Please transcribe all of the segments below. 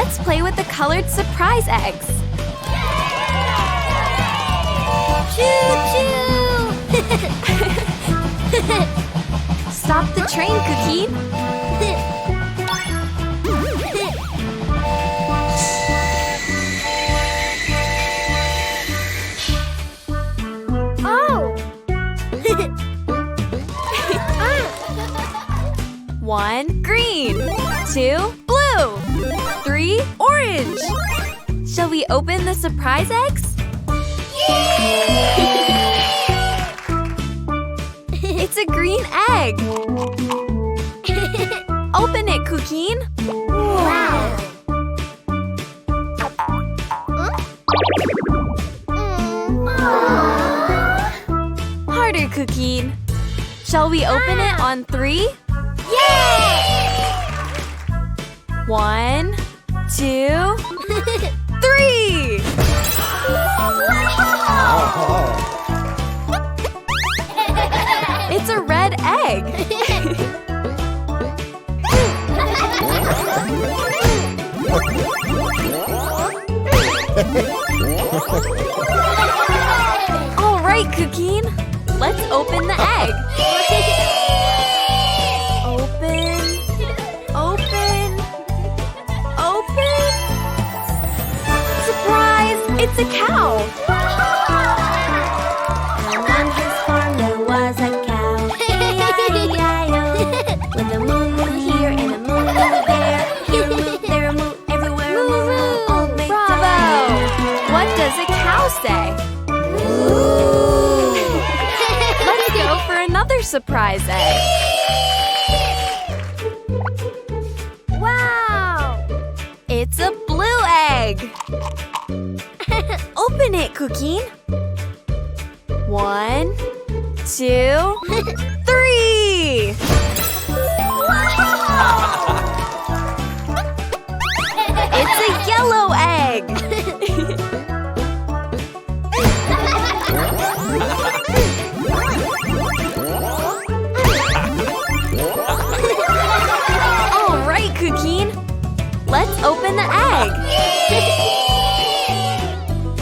Let's play with the colored surprise eggs. Choo-choo! Stop the train, Cuquin. Oh! 1, green. 2, blue. 3, orange. Shall we open the surprise eggs? It's a green egg. Open it, Cuquin. Wow! Harder, Cuquin. Shall we open it on 3? Yay! 1, 2, 3! It's a red egg. All right, Cuquin. Let's open the egg. Open. Open. Open. Surprise! It's a cow. And on his farm there was a cow. E-I-E-I-O. With a moo-moo here and a moo-moo there. Here a moo, there a moo, everywhere a moo-moo. Old Bravo! MacDonald. What does a cow say? Let's go for another surprise egg. Wow! It's a blue egg. Open it, Cuquin. 1, 2, 3. It's a yellow egg. All right, Cuquin. Let's open the egg.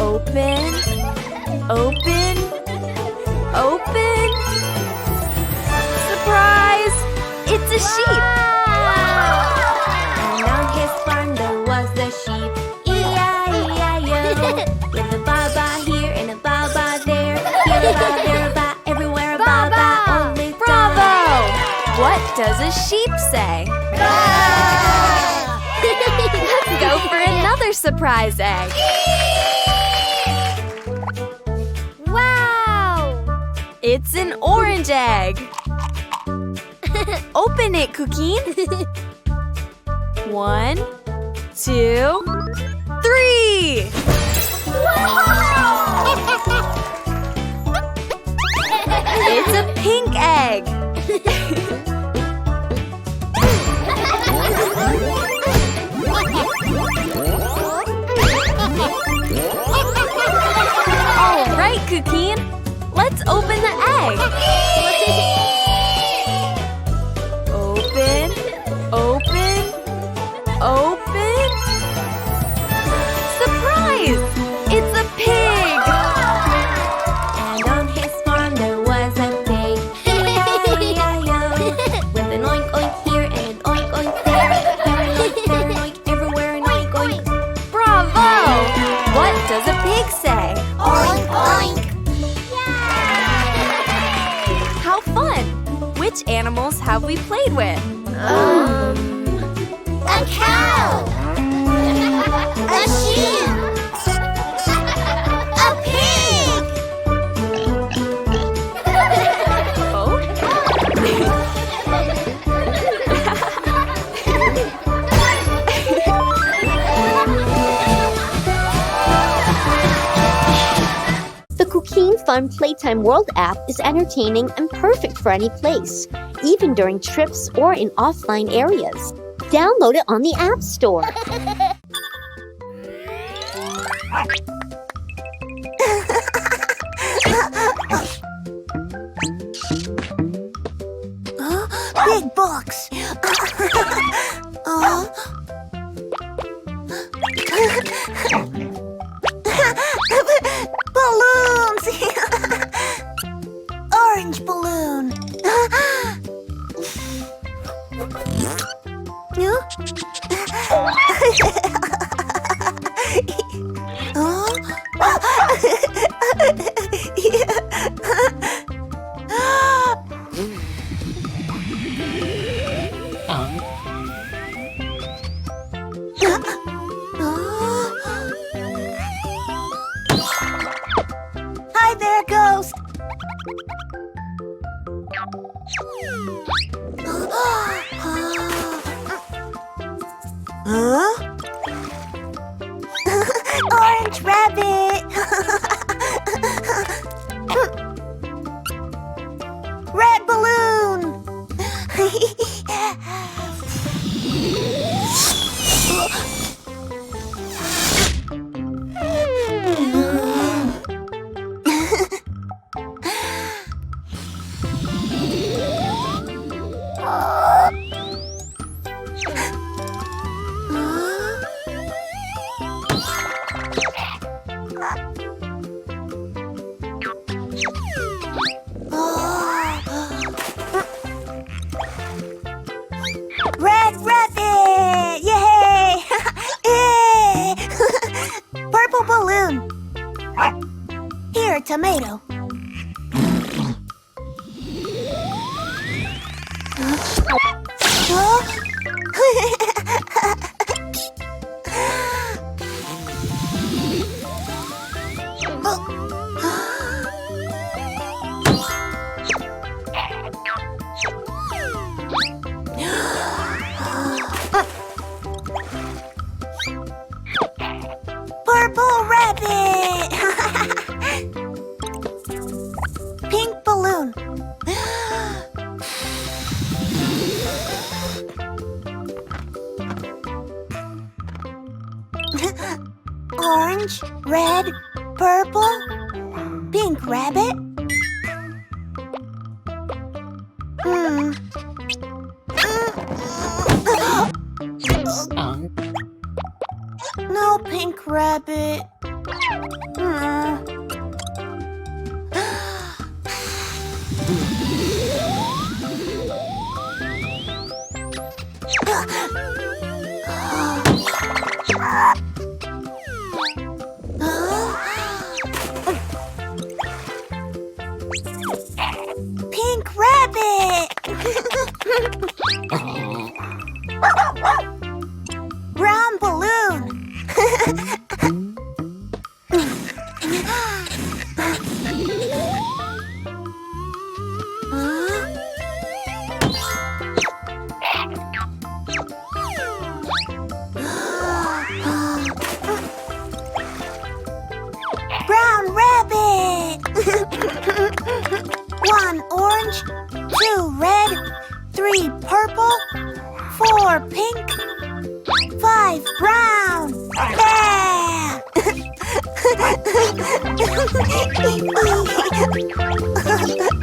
Open. Open. Open. Surprise! It's a sheep. And on his farm there was a sheep. E-I-E-I-O. With a ba-ba here and a ba-ba there. Here a ba, there a ba, everywhere a ba-ba. Old Bravo! MacDonald. What does a sheep say? Let's go for another surprise egg. Wow! It's an orange egg. Open it, Cuquin. 1, 2, 3. It's a pink egg. All right, Cuquin. Let's open the egg. Open, open, open. Surprise! It's a pig. And on his farm there was a pig. E-I-E-I-O. With an oink oink here and an oink oink there. Here an oink, there an oink, everywhere an oink oink. Bravo! What does a pig say? Oink oink. How fun! Which animals have we played with? A cow. A sheep. A pig. Oh? The Cuquin Fun Playtime World app is entertaining and perfect for any place, even during trips or in offline areas. Download it on the App Store. Big books. balloon. Hi there, ghost. Huh? Orange rabbit. Red balloon. Red rabbit! Yay! Yay! Purple balloon. Here, tomato. Purple rabbit! Pink balloon. Orange, red, purple, pink rabbit. No pink rabbit. Pink rabbit. Brown balloon. Brown rabbit. 1 orange, 2 red, 3 purple, 4 pink, 5 brown. Yeah!